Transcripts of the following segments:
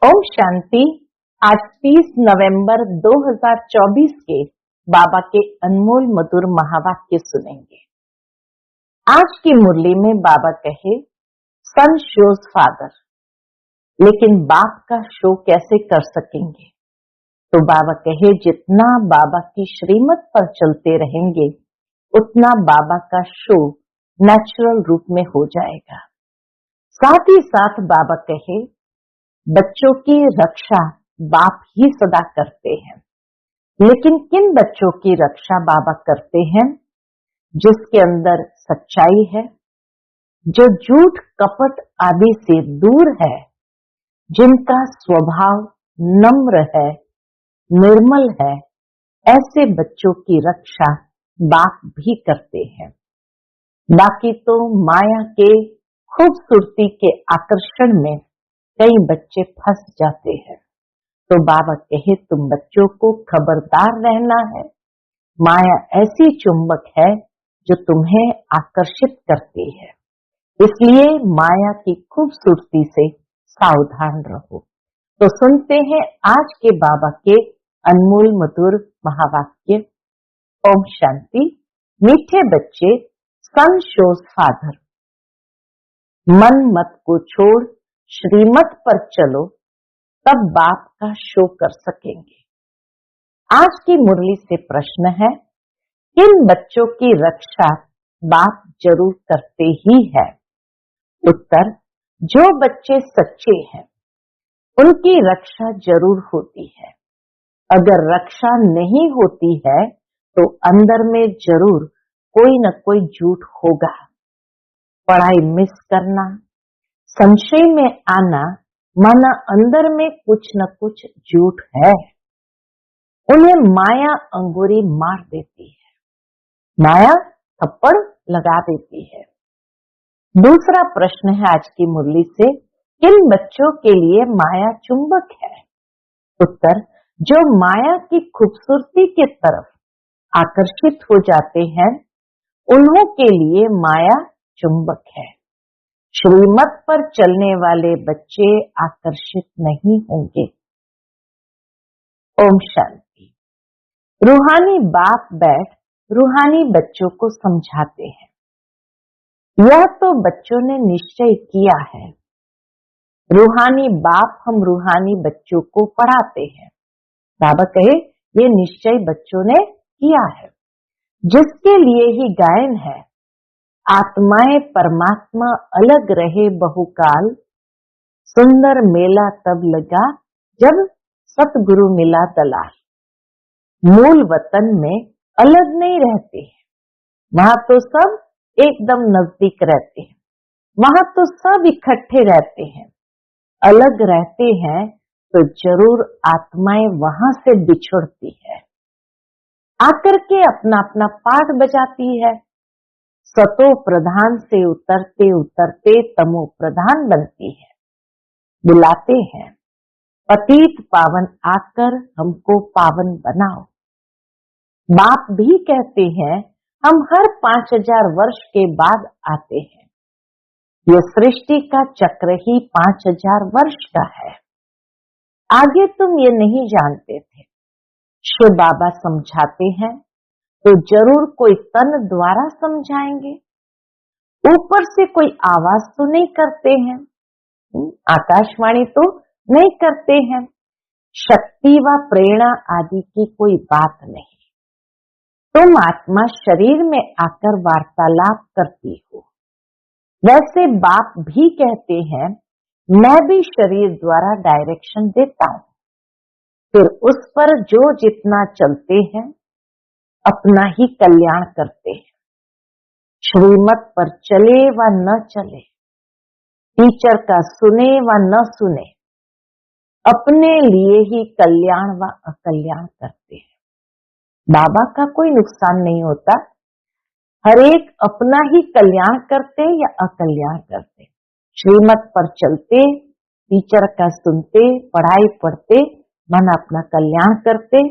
ओम शांति। आज 30 नवंबर 2024 के बाबा के अनमोल मधुर महावाक्य सुनेंगे। आज की मुरली में बाबा कहे, सन शोज फादर, लेकिन बाप का शो कैसे कर सकेंगे? तो बाबा कहे, जितना बाबा की श्रीमत पर चलते रहेंगे उतना बाबा का शो नेचुरल रूप में हो जाएगा। साथ ही साथ बाबा कहे, बच्चों की रक्षा बाप ही सदा करते हैं, लेकिन किन बच्चों की रक्षा बाबा करते हैं? जिसके अंदर सच्चाई है, जो झूठ कपट आदि से दूर है, जिनका स्वभाव नम्र है, निर्मल है, ऐसे बच्चों की रक्षा बाप भी करते हैं। बाकी तो माया के खूबसूरती के आकर्षण में कई बच्चे फंस जाते हैं। तो बाबा कहे, तुम बच्चों को खबरदार रहना है। माया ऐसी चुंबक है जो तुम्हें आकर्षित करती है, इसलिए माया की खूबसूरती से सावधान रहो। तो सुनते हैं आज के बाबा के अनमोल मधुर महावाक्य। ओम शांति। मीठे बच्चे, सन शोज फादर, मन मत को छोड़ श्रीमत पर चलो, तब बाप का शो कर सकेंगे। आज की मुरली से प्रश्न है, किन बच्चों की रक्षा बाप जरूर करते ही है? उत्तर, जो बच्चे सच्चे हैं उनकी रक्षा जरूर होती है। अगर रक्षा नहीं होती है तो अंदर में जरूर कोई न कोई झूठ होगा। पढ़ाई मिस करना, संशय में आना, माना अंदर में कुछ न कुछ झूठ है। उन्हें माया अंगूरी मार देती है, माया थप्पड़ लगा देती है। दूसरा प्रश्न है आज की मुरली से, किन बच्चों के लिए माया चुंबक है? उत्तर, जो माया की खूबसूरती के तरफ आकर्षित हो जाते हैं उन्हों के लिए माया चुंबक है। श्रीमत पर चलने वाले बच्चे आकर्षित नहीं होंगे। ओम शांति। रूहानी बाप बैठ रूहानी बच्चों को समझाते हैं। यह तो बच्चों ने निश्चय किया है। रूहानी बाप हम रूहानी बच्चों को पढ़ाते हैं। बाबा कहे, ये निश्चय बच्चों ने किया है, जिसके लिए ही गायन है, आत्माएं परमात्मा अलग रहे बहुकाल, सुंदर मेला तब लगा जब सतगुरु मिला दलाल। मूल वतन में अलग नहीं रहते हैं, वहां तो सब एकदम नजदीक रहते हैं, वहां तो सब इकट्ठे रहते हैं। अलग रहते हैं तो जरूर आत्माएं वहां से बिछुड़ती है, आकर के अपना अपना पाठ बजाती है। सतो प्रधान से उतरते उतरते तमो प्रधान बनती है। बुलाते हैं, पतित पावन आकर हमको पावन बनाओ। बाप भी कहते हैं, हम हर 5000 वर्ष के बाद आते हैं। ये सृष्टि का चक्र ही 5000 वर्ष का है। आगे तुम ये नहीं जानते थे। शिव बाबा समझाते हैं तो जरूर कोई तन द्वारा समझाएंगे। ऊपर से कोई आवाज तो नहीं करते हैं, आकाशवाणी तो नहीं करते हैं। शक्ति व प्रेरणा आदि की कोई बात नहीं। तुम आत्मा शरीर में आकर वार्तालाप करती हो। वैसे बाप भी कहते हैं, मैं भी शरीर द्वारा डायरेक्शन देता हूं। फिर उस पर जो जितना चलते हैं अपना ही कल्याण करते हैं। श्रीमत पर चले व न चले, टीचर का सुने व न सुने, अपने लिए ही कल्याण व अकल्याण करते हैं। बाबा का कोई नुकसान नहीं होता, हर एक अपना ही कल्याण करते या अकल्याण करते। श्रीमत पर चलते, टीचर का सुनते, पढ़ाई पढ़ते, मन अपना कल्याण करते।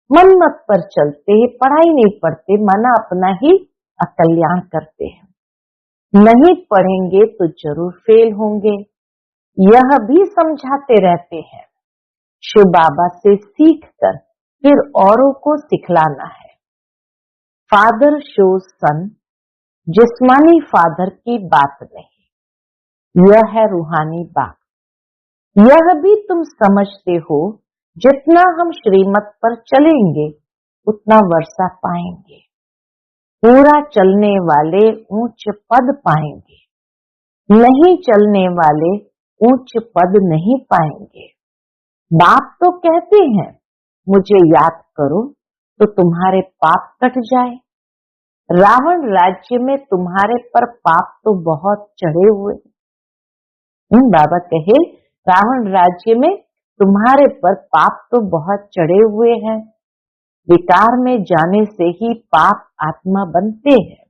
मनमत पर चलते, पढ़ाई नहीं पढ़ते, माना अपना ही अकल्याण करते हैं। नहीं पढ़ेंगे तो जरूर फेल होंगे, यह भी समझाते रहते हैं, शिव बाबा से सीखकर फिर औरों को सिखलाना है। फादर शोज सन, जिस्मानी फादर की बात नहीं, यह है रूहानी बात। यह भी तुम समझते हो, जितना हम श्रीमत पर चलेंगे उतना वर्षा पाएंगे, पूरा चलने वाले ऊंच पद पाएंगे, नहीं चलने वाले ऊंच पद नहीं पाएंगे। बाप तो कहते हैं, मुझे याद करो तो तुम्हारे पाप कट जाए। रावण राज्य में तुम्हारे पर पाप तो बहुत चढ़े हुए। बाबा कहे, रावण राज्य में तुम्हारे पर पाप तो बहुत चढ़े हुए हैं। विकार में जाने से ही पाप आत्मा बनते हैं।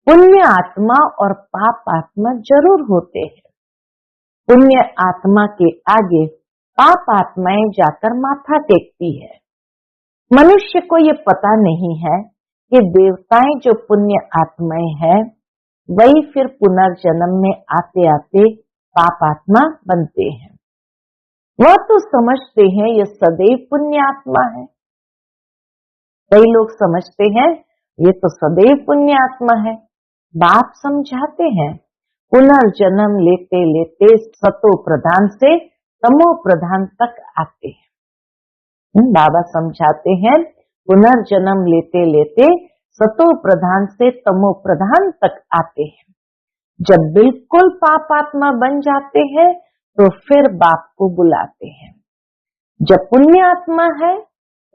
पुण्य आत्मा और पाप आत्मा जरूर होते हैं। पुण्य आत्मा के आगे पाप आत्माएं जाकर माथा टेकती है। मनुष्य को ये पता नहीं है कि देवताएं जो पुण्य आत्माएं हैं, वही फिर पुनर्जन्म में आते आते पाप आत्मा बनते हैं। वह तो समझते हैं ये सदैव पुण्य आत्मा है। कई लोग समझते हैं ये तो सदैव पुण्य आत्मा है। बाप समझाते हैं, पुनर्जन्म लेते लेते सतो प्रधान से तमो प्रधान तक आते हैं। बाबा समझाते हैं, पुनर्जन्म लेते लेते सतो प्रधान से तमो प्रधान तक आते हैं। जब बिल्कुल पाप आत्मा बन जाते हैं तो फिर बाप को बुलाते हैं। जब पुण्य आत्मा है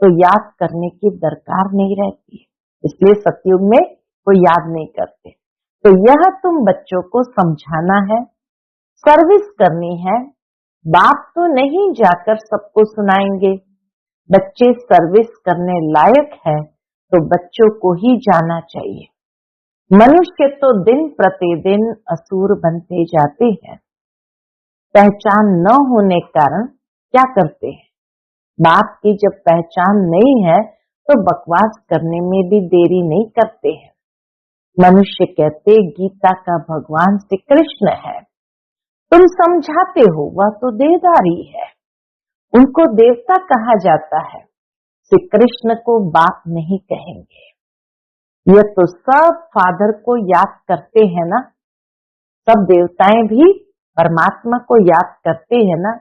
तो याद करने की दरकार नहीं रहती, इसलिए सतयुग में कोई याद नहीं करते। तो यह तुम बच्चों को समझाना है, सर्विस करनी है। बाप तो नहीं जाकर सबको सुनाएंगे। बच्चे सर्विस करने लायक है तो बच्चों को ही जाना चाहिए। मनुष्य तो दिन प्रतिदिन असुर बनते जाते हैं। पहचान न होने कारण क्या करते हैं? बाप की जब पहचान नहीं है तो बकवास करने में भी देरी नहीं करते हैं। मनुष्य कहते गीता का भगवान श्री कृष्ण है, तुम समझाते हो वह तो देहधारी है, उनको देवता कहा जाता है। श्री कृष्ण को बाप नहीं कहेंगे। यह तो सब फादर को याद करते हैं ना, सब देवताएं भी परमात्मा को याद करते हैं ना।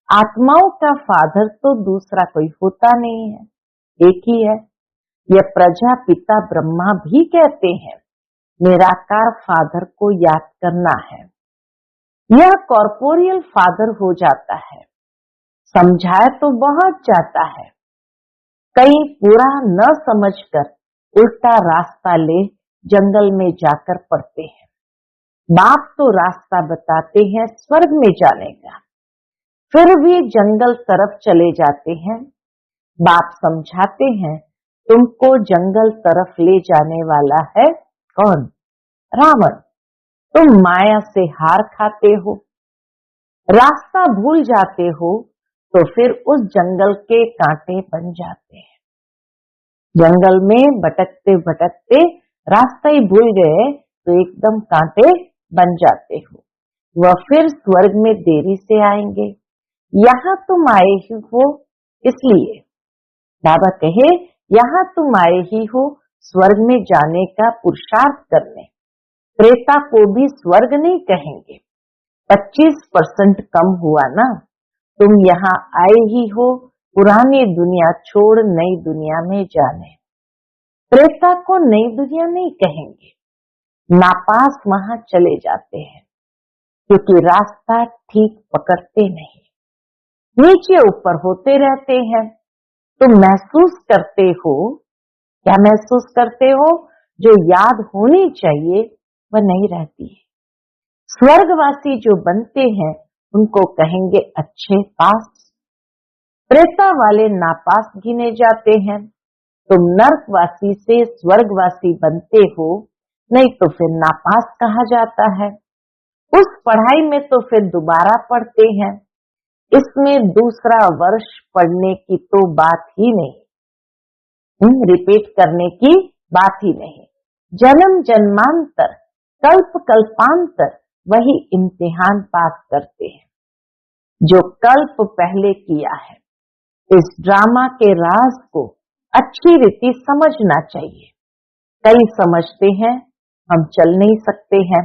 आत्माओं का फादर तो दूसरा कोई होता नहीं है, एक ही है। यह प्रजापिता ब्रह्मा भी कहते हैं, निराकार फादर को याद करना है। यह कॉर्पोरियल फादर हो जाता है, समझाए तो बहुत जाता है। कई पूरा न समझकर उल्टा रास्ता ले जंगल में जाकर पड़ते हैं। बाप तो रास्ता बताते हैं स्वर्ग में जाने का, फिर भी जंगल तरफ चले जाते हैं। बाप समझाते हैं, तुमको जंगल तरफ ले जाने वाला है कौन? रावण। तुम माया से हार खाते हो, रास्ता भूल जाते हो तो फिर उस जंगल के कांटे बन जाते हैं। जंगल में भटकते भटकते रास्ता ही भूल गए तो एकदम कांटे बन जाते हो। वह फिर स्वर्ग में देरी से आएंगे। यहाँ तुम आए ही हो, इसलिए बाबा कहे यहाँ तुम आए ही हो स्वर्ग में जाने का पुरुषार्थ करने। त्रेता को भी स्वर्ग नहीं कहेंगे, 25% कम हुआ ना। तुम यहाँ आए ही हो पुरानी दुनिया छोड़ नई दुनिया में जाने। त्रेता को नई दुनिया नहीं कहेंगे, नापास वहां चले जाते हैं, क्योंकि रास्ता ठीक पकड़ते नहीं, नीचे ऊपर होते रहते हैं। तुम महसूस करते हो, क्या महसूस करते हो? जो याद होनी चाहिए वह नहीं रहती है। स्वर्गवासी जो बनते हैं उनको कहेंगे अच्छे पास, त्रेता वाले नापास गिने जाते हैं। तुम नरकवासी से स्वर्गवासी बनते हो, नहीं तो फिर नापास कहा जाता है। उस पढ़ाई में तो फिर दोबारा पढ़ते हैं, इसमें दूसरा वर्ष पढ़ने की तो बात ही नहीं, रिपीट करने की बात ही नहीं। जन्म जन्मांतर कल्प कल्पांतर वही इम्तिहान पास करते हैं। जो कल्प पहले किया है। इस ड्रामा के राज को अच्छी रीति समझना चाहिए। कई समझते हैं हम चल नहीं सकते हैं,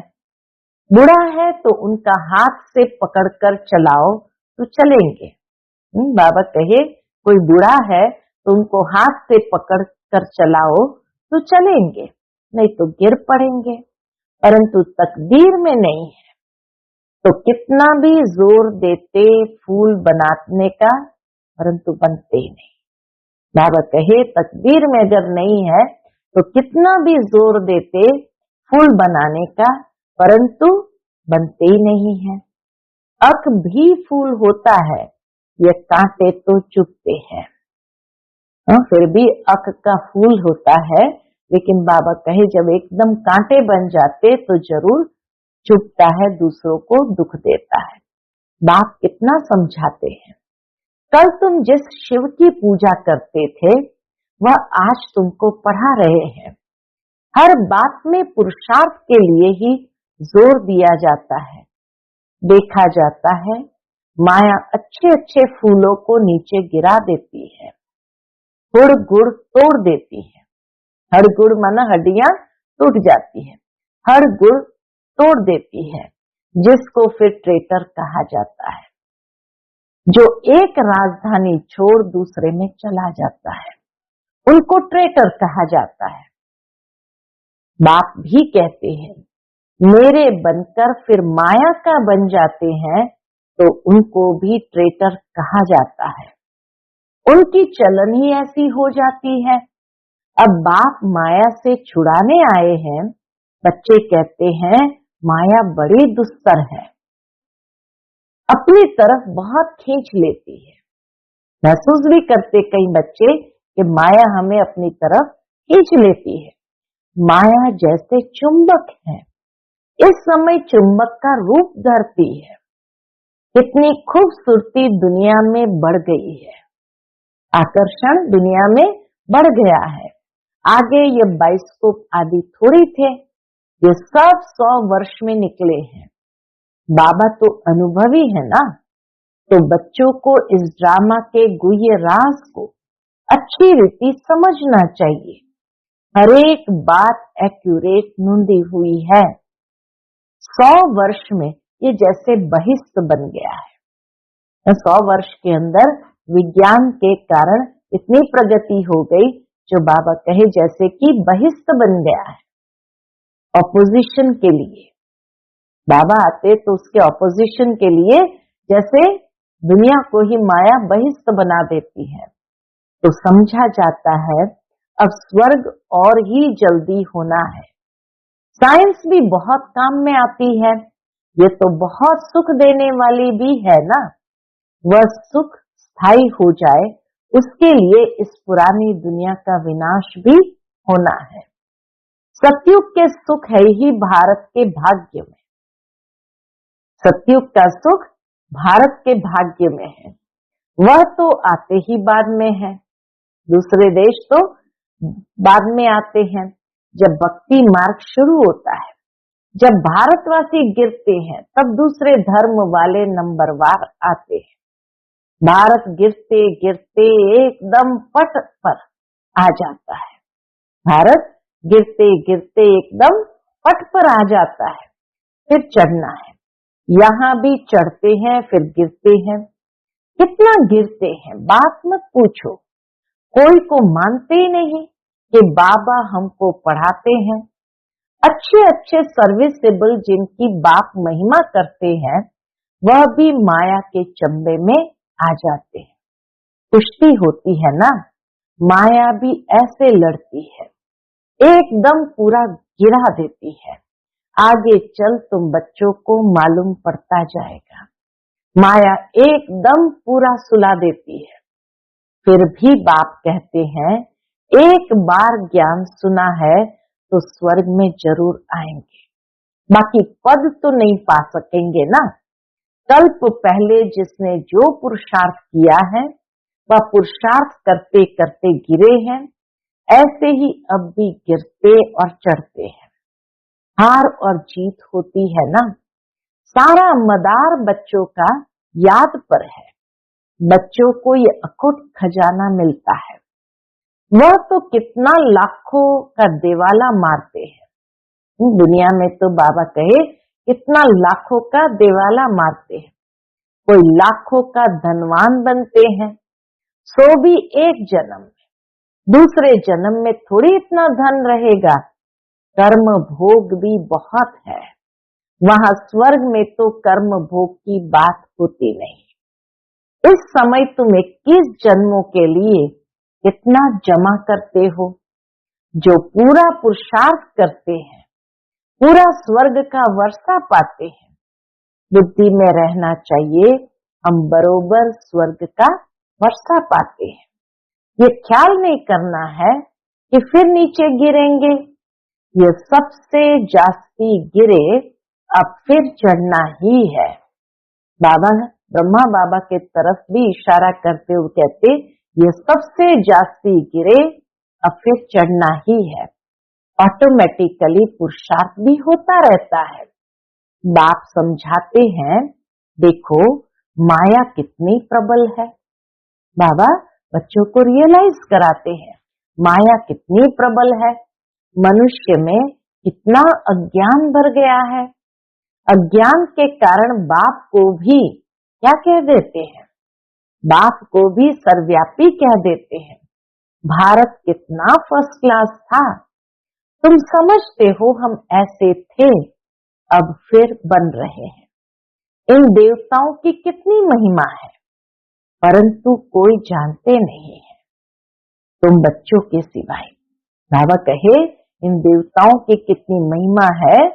बुरा है तो उनका हाथ से पकड़कर चलाओ तो चलेंगे। बाबा कहे कोई बुरा है तो उनको हाथ से पकड़कर चलाओ तो चलेंगे, नहीं तो गिर पड़ेंगे। परंतु तकदीर में नहीं है, तो कितना भी जोर देते फूल बनाने का, परंतु बनते ही नहीं। बाबा कहे तकदीर में अगर नहीं है तो कितना भी जोर देते फूल बनाने का, परंतु बनते ही नहीं है। अक भी फूल होता है, ये कांटे तो चुभते हैं। फिर भी अक का फूल होता है, लेकिन बाबा कहे जब एकदम कांटे बन जाते तो जरूर चुभता है, दूसरों को दुख देता है। बाप कितना समझाते हैं। कल तुम जिस शिव की पूजा करते थे वह आज तुमको पढ़ा रहे हैं। हर बात में पुरुषार्थ के लिए ही जोर दिया जाता है। देखा जाता है माया अच्छे अच्छे फूलों को नीचे गिरा देती है, हुड़ गुड़ तोड़ देती है। हड़ गुड़ माना हड्डियां टूट जाती है, हड़ गुड़ तोड़ देती है, जिसको फिर ट्रेटर कहा जाता है, जो एक राजधानी छोड़ दूसरे में चला जाता है, उनको ट्रेटर कहा जाता है। बाप भी कहते हैं मेरे बनकर फिर माया का बन जाते हैं तो उनको भी ट्रेटर कहा जाता है। उनकी चलन ही ऐसी हो जाती है। अब बाप माया से छुड़ाने आए हैं, बच्चे कहते हैं माया बड़ी दुस्तर है, अपनी तरफ बहुत खींच लेती है। महसूस भी करते कई बच्चे कि माया हमें अपनी तरफ खींच लेती है। माया जैसे चुंबक है, इस समय चुंबक का रूप धरती है। कितनी खूबसूरती दुनिया में बढ़ गई है, आकर्षण दुनिया में बढ़ गया है। आगे ये बाइस्कोप आदि थोड़ी थे, ये सब 100 वर्ष में निकले हैं। बाबा तो अनुभवी है ना, तो बच्चों को इस ड्रामा के गुह्य राज को अच्छी रीति समझना चाहिए। हर एक बात एक्यूरेट नूंदी हुई है। 100 वर्ष में ये जैसे बहिष्ठ बन गया है। 100 वर्ष के अंदर विज्ञान के कारण इतनी प्रगति हो गई, जो बाबा कहे जैसे कि बहिष्ठ बन गया है। ऑपोजिशन के लिए बाबा आते तो उसके ऑपोजिशन के लिए जैसे दुनिया को ही माया बहिष्ठ बना देती है। तो समझा जाता है अब स्वर्ग और ही जल्दी होना है। साइंस भी बहुत काम में आती है, ये तो बहुत सुख देने वाली भी है ना। वह सुख स्थायी हो जाए, उसके लिए इस पुरानी दुनिया का विनाश भी होना है। सतयुग के सुख है ही भारत के भाग्य में, सतयुग का सुख भारत के भाग्य में है। वह तो आते ही बाद में है, दूसरे देश तो बाद में आते हैं। जब भक्ति मार्ग शुरू होता है, जब भारतवासी गिरते हैं, तब दूसरे धर्म वाले नंबरवार आते हैं। भारत गिरते गिरते एकदम पट पर आ जाता है, भारत गिरते गिरते एकदम पट पर आ जाता है। फिर चढ़ना है, यहाँ भी चढ़ते हैं फिर गिरते हैं। कितना गिरते हैं बात मत पूछो, कोई को मानते ही नहीं कि बाबा हमको पढ़ाते हैं। अच्छे अच्छे सर्विसेबल जिनकी बाप महिमा करते हैं, वह भी माया के चंबे में आ जाते हैं। कुश्ती होती है ना, माया भी ऐसे लड़ती है, एकदम पूरा गिरा देती है। आगे चल तुम बच्चों को मालूम पड़ता जाएगा, माया एकदम पूरा सुला देती है। फिर भी बाप कहते हैं एक बार ज्ञान सुना है तो स्वर्ग में जरूर आएंगे, बाकी पद तो नहीं पा सकेंगे ना। कल्प पहले जिसने जो पुरुषार्थ किया है, वह पुरुषार्थ करते करते गिरे हैं, ऐसे ही अब भी गिरते और चढ़ते हैं। हार और जीत होती है ना। सारा मदार बच्चों का याद पर है, बच्चों को ये अखुट खजाना मिलता है। वह तो कितना लाखों का दिवाला मारते हैं। दुनिया में तो बाबा कहे कितना लाखों का दिवाला मारते हैं, कोई लाखों का धनवान बनते हैं, सो भी एक जन्म में, दूसरे जन्म में थोड़ी इतना धन रहेगा। कर्म भोग भी बहुत है, वहां स्वर्ग में तो कर्म भोग की बात होती नहीं। इस समय तुम 21 जन्मों के लिए कितना जमा करते हो? जो पूरा पुरुषार्थ करते हैं, पूरा स्वर्ग का वर्षा पाते हैं। बुद्धि में रहना चाहिए, हम बरोबर स्वर्ग का वर्षा पाते हैं। ये ख्याल नहीं करना है कि फिर नीचे गिरेंगे। ये सबसे जास्ती गिरे, अब फिर चढ़ना ही है। बाबा ब्रह्मा बाबा के तरफ भी इशारा करते हुए कहते, ये सबसे जास्ती गिरे, अब फिर चढ़ना ही है। ऑटोमेटिकली पुरुषार्थ भी होता रहता है। बाप समझाते हैं, देखो माया कितनी प्रबल है। बाबा बच्चों को रियलाइज कराते हैं, माया कितनी प्रबल है। मनुष्य में कितना अज्ञान भर गया है। अज्ञान के कारण बाप को भी क्या कह देते हैं? बाप को भी सर्वव्यापी कह देते हैं। भारत कितना फर्स्ट क्लास था। तुम समझते हो हम ऐसे थे, अब फिर बन रहे हैं। इन देवताओं की कितनी महिमा है, परंतु कोई जानते नहीं है, तुम बच्चों के सिवाय। बाबा कहे इन देवताओं की कितनी महिमा है,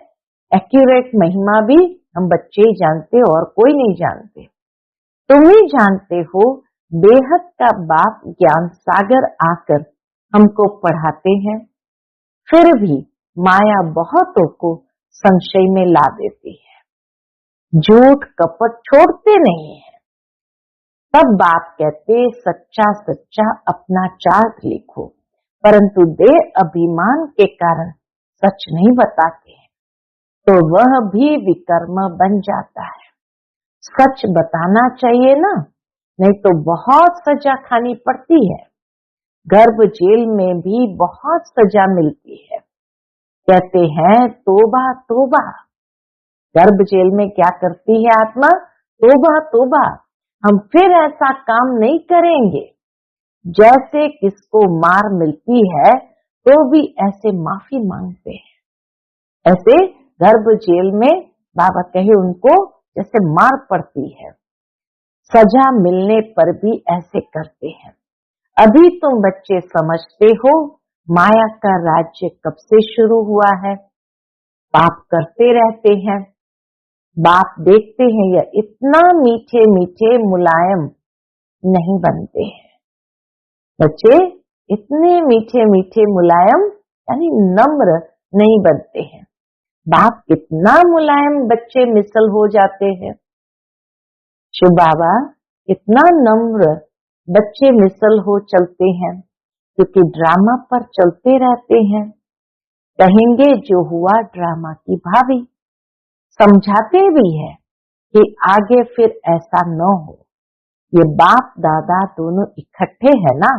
एक्यूरेट महिमा भी हम बच्चे ही जानते और कोई नहीं जानते। तुम ही जानते हो, बेहद का बाप ज्ञान सागर आकर हमको पढ़ाते हैं, फिर भी माया बहुतों को संशय में ला देती है। झूठ कपट छोड़ते नहीं है। तब बाप कहते सच्चा सच्चा अपना चार्ट लिखो, परंतु देह अभिमान के कारण सच नहीं बताते हैं, तो वह भी विकर्म बन जाता है। सच बताना चाहिए ना, नहीं तो बहुत सजा खानी पड़ती है। गर्भ जेल में भी बहुत सजा मिलती है। कहते हैं तोबा तोबा। गर्भ जेल में क्या करती है आत्मा? तोबा तोबा, हम फिर ऐसा काम नहीं करेंगे। जैसे किसको मार मिलती है तो भी ऐसे माफी मांगते हैं। ऐसे गर्भ जेल में बाबा कहे उनको जैसे मार पड़ती है, सजा मिलने पर भी ऐसे करते हैं। अभी तुम बच्चे समझते हो माया का राज्य कब से शुरू हुआ है। पाप करते रहते हैं, बाप देखते हैं यह इतना मीठे मीठे मुलायम नहीं बनते हैं। बच्चे इतने मीठे मीठे मुलायम यानी नम्र नहीं बनते हैं। बाप कितना मुलायम बच्चे मिसल हो जाते हैं। शिव बाबा कितना नम्र बच्चे मिसल हो चलते हैं, क्योंकि ड्रामा पर चलते रहते हैं। कहेंगे जो हुआ ड्रामा की भाभी। समझाते भी है कि आगे फिर ऐसा न हो। ये बाप दादा दोनों इकट्ठे है ना।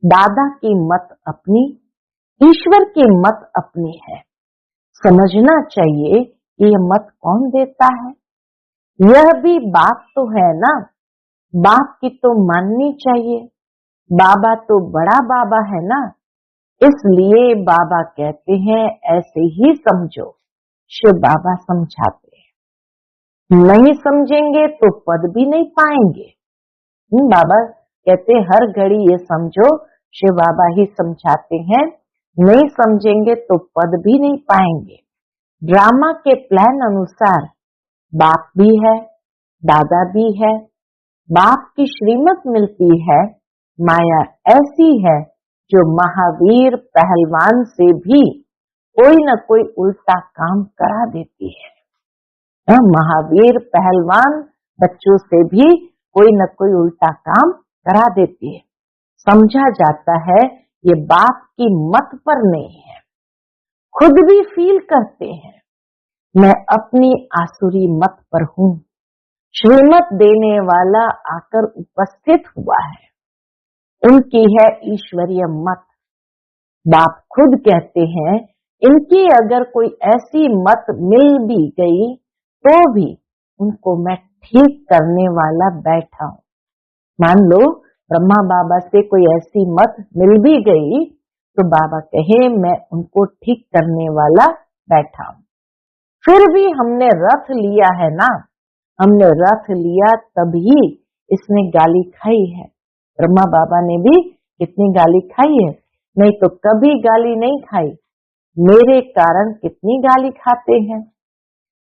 दादा की मत अपनी, ईश्वर की मत अपनी है। समझना चाहिए कि यह मत कौन देता है। यह भी बाप तो है ना, बाप की तो माननी चाहिए। बाबा तो बड़ा बाबा है ना, इसलिए बाबा कहते हैं ऐसे ही समझो। शिव बाबा समझाते हैं, नहीं समझेंगे तो पद भी नहीं पाएंगे। बाबा कहते हर घड़ी ये समझो, शिव बाबा ही समझाते हैं, नहीं समझेंगे तो पद भी नहीं पाएंगे। ड्रामा के प्लान अनुसार बाप भी है, दादा भी है। बाप की श्रीमत मिलती है। माया ऐसी है जो महावीर पहलवान से भी कोई न कोई उल्टा काम करा देती है। महावीर पहलवान बच्चों से भी कोई न कोई उल्टा काम करा देती है। समझा जाता है ये बाप की मत पर नहीं है। खुद भी फील करते हैं मैं अपनी आसुरी मत पर हूं, श्रीमत देने वाला आकर उपस्थित हुआ है। उनकी है ईश्वरीय मत। बाप खुद कहते हैं, इनकी अगर कोई ऐसी मत मिल भी गई तो भी उनको मैं ठीक करने वाला बैठा हूं। मान लो ब्रह्मा बाबा से कोई ऐसी मत मिल भी गई तो बाबा कहे, मैं उनको ठीक करने वाला बैठा हूं। फिर भी हमने रथ लिया है ना, हमने रथ लिया तभी इसने गाली खाई है। ब्रह्मा बाबा ने भी कितनी गाली खाई है, नहीं तो कभी गाली नहीं खाई। मेरे कारण कितनी गाली खाते हैं,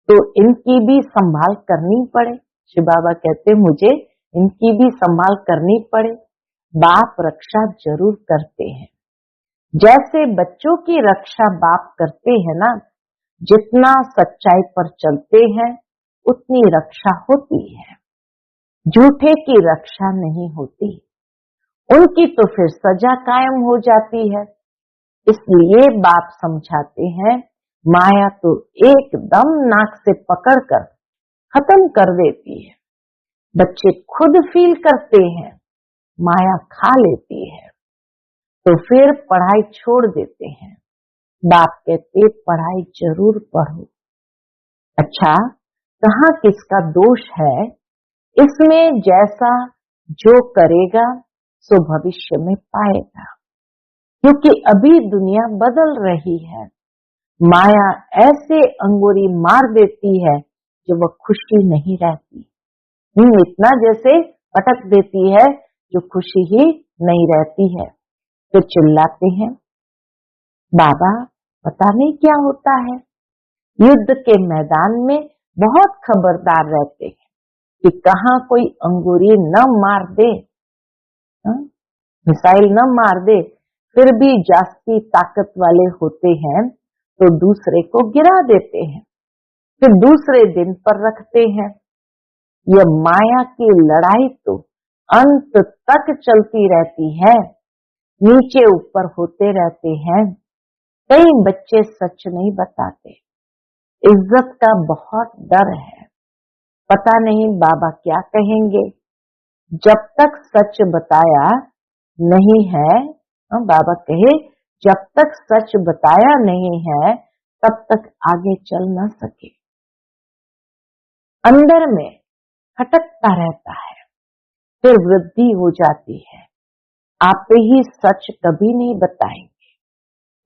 तो इनकी भी संभाल करनी पड़े। शिव बाबा कहते मुझे इनकी भी संभाल करनी पड़े। बाप रक्षा जरूर करते हैं, जैसे बच्चों की रक्षा बाप करते हैं ना, जितना सच्चाई पर चलते हैं उतनी रक्षा होती है, झूठे की रक्षा नहीं होती। उनकी तो फिर सजा कायम हो जाती है। इसलिए बाप समझाते हैं, माया तो एकदम नाक से पकड़कर खत्म कर देती है। बच्चे खुद फील करते हैं, माया खा लेती है, तो फिर पढ़ाई छोड़ देते हैं। बाप कहते पढ़ाई जरूर पढ़ो। अच्छा, कहाँ किसका दोष है? इसमें जैसा जो करेगा सो भविष्य में पाएगा, क्योंकि अभी दुनिया बदल रही है। माया ऐसे अंगूरी मार देती है जो वह खुशी नहीं रहती। इतना जैसे पटक देती है जो खुशी ही नहीं रहती है। फिर चिल्लाते हैं, बाबा पता नहीं क्या होता है। युद्ध के मैदान में बहुत खबरदार रहते हैं कि कहाँ कोई अंगूरी न मार दे, मिसाइल न मार दे। फिर भी जास्ती ताकत वाले होते हैं तो दूसरे को गिरा देते हैं, फिर दूसरे दिन पर रखते हैं। यह माया की लड़ाई तो अंत तक चलती रहती है, नीचे ऊपर होते रहते हैं। कई बच्चे सच नहीं बताते, इज्जत का बहुत डर है। पता नहीं बाबा क्या कहेंगे। जब तक सच बताया नहीं है, बाबा कहे जब तक सच बताया नहीं है तब तक आगे चल न सके। अंदर में खटकता रहता है, फिर वृद्धि हो जाती है। आप ही सच कभी नहीं बताएंगे।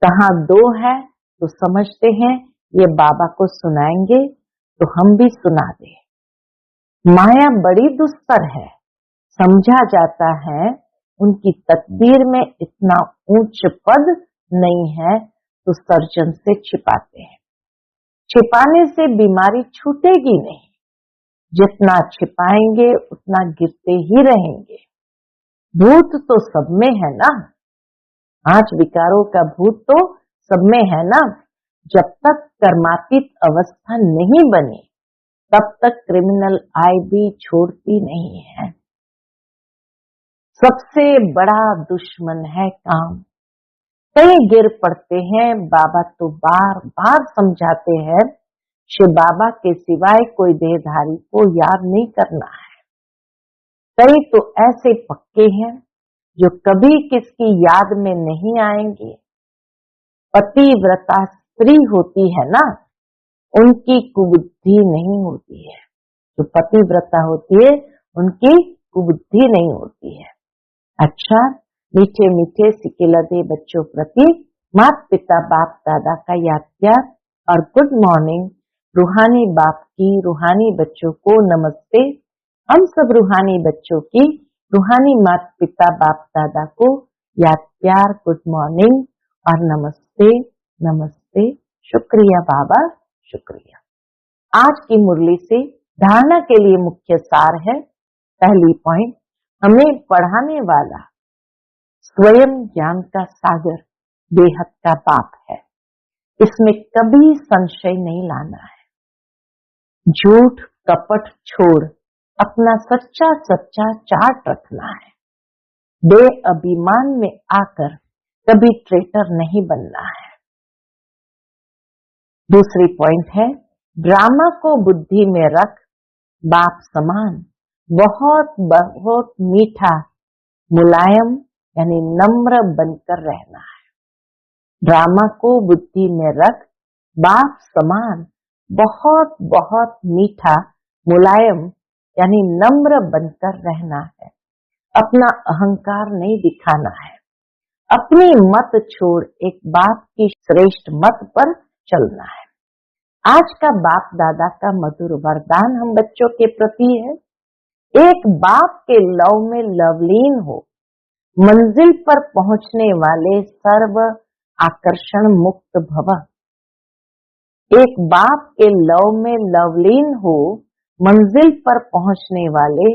कहाँ दो है तो समझते हैं ये बाबा को सुनाएंगे तो हम भी सुना दें। माया बड़ी दुस्तर है, समझा जाता है उनकी तकदीर में इतना ऊंच पद नहीं है तो सर्जन से छिपाते हैं। छिपाने से बीमारी छूटेगी नहीं, जितना छिपाएंगे उतना गिरते ही रहेंगे। भूत तो सब में है ना, 5 विकारों का भूत तो सब में है ना। जब तक कर्मातीत अवस्था नहीं बनी तब तक क्रिमिनल आई भी छोड़ती नहीं है। सबसे बड़ा दुश्मन है काम। कई गिर पड़ते हैं, बाबा तो बार बार समझाते हैं, शिव बाबा के सिवाय कोई देहधारी को याद नहीं करना है। कई तो ऐसे पक्के हैं जो कभी किसकी याद में नहीं आएंगे। पतिव्रता स्त्री होती है ना, उनकी कुबुद्धि नहीं होती है। जो पतिव्रता होती है उनकी कुबुद्धि नहीं होती है। अच्छा, मीठे मीठे सिकिलदे बच्चों प्रति माता पिता बाप दादा का याद प्यार और गुड मॉर्निंग। रूहानी बाप की रूहानी बच्चों को नमस्ते। हम सब रूहानी बच्चों की रूहानी माता पिता बाप दादा को याद प्यार, गुड मॉर्निंग और नमस्ते नमस्ते। शुक्रिया बाबा, शुक्रिया। आज की मुरली से धारणा के लिए मुख्य सार है। पहली पॉइंट, हमें पढ़ाने वाला स्वयं ज्ञान का सागर बेहद का बाप है, इसमें कभी संशय नहीं लाना है। झूठ कपट छोड़ अपना सच्चा सच्चा चार्ट रखना है। बेअभिमान में आकर कभी ट्रेटर नहीं बनना है। दूसरी पॉइंट है, ड्रामा को बुद्धि में रख बाप समान, बहुत बहुत मीठा, मुलायम यानी नम्र बनकर रहना है। ड्रामा को बुद्धि में रख बाप समान, बहुत बहुत मीठा, मुलायम यानी नम्र बनकर रहना है। अपना अहंकार नहीं दिखाना है। अपनी मत छोड़ एक बाप की श्रेष्ठ मत पर चलना है। आज का बाप दादा का मधुर वरदान हम बच्चों के प्रति है, एक बाप के लव में लवलीन हो, मंजिल पर पहुंचने वाले सर्व आकर्षण मुक्त भव। एक बाप के लव में लवलीन हो, मंजिल पर पहुंचने वाले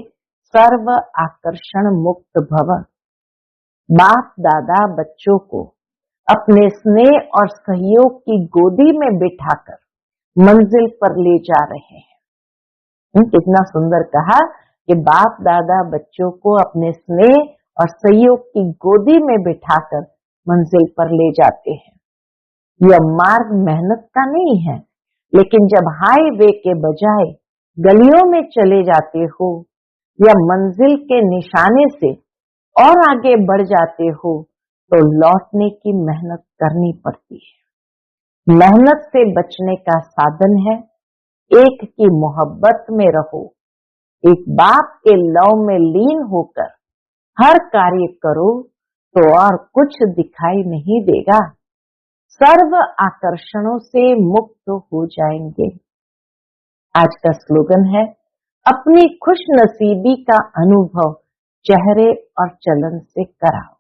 सर्व आकर्षण मुक्त भव। बाप दादा बच्चों को अपने स्नेह और सहयोग की गोदी में बिठाकर मंजिल पर ले जा रहे हैं। कितना सुंदर कहा कि बाप दादा बच्चों को अपने स्नेह और सहयोग की गोदी में बिठाकर मंजिल पर ले जाते हैं। यह मार्ग मेहनत का नहीं है, लेकिन जब हाईवे के बजाय गलियों में चले जाते हो या मंजिल के निशाने से और आगे बढ़ जाते हो तो लौटने की मेहनत करनी पड़ती है। मेहनत से बचने का साधन है एक की मोहब्बत में रहो, एक बाप के लव में लीन होकर हर कार्य करो तो और कुछ दिखाई नहीं देगा, सर्व आकर्षणों से मुक्त हो जाएंगे। आज का स्लोगन है, अपनी खुश नसीबी का अनुभव चेहरे और चलन से कराओ।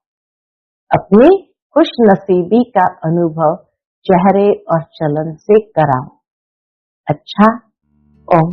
अपनी खुश नसीबी का अनुभव चेहरे और चलन से कराओ। अच्छा, ओम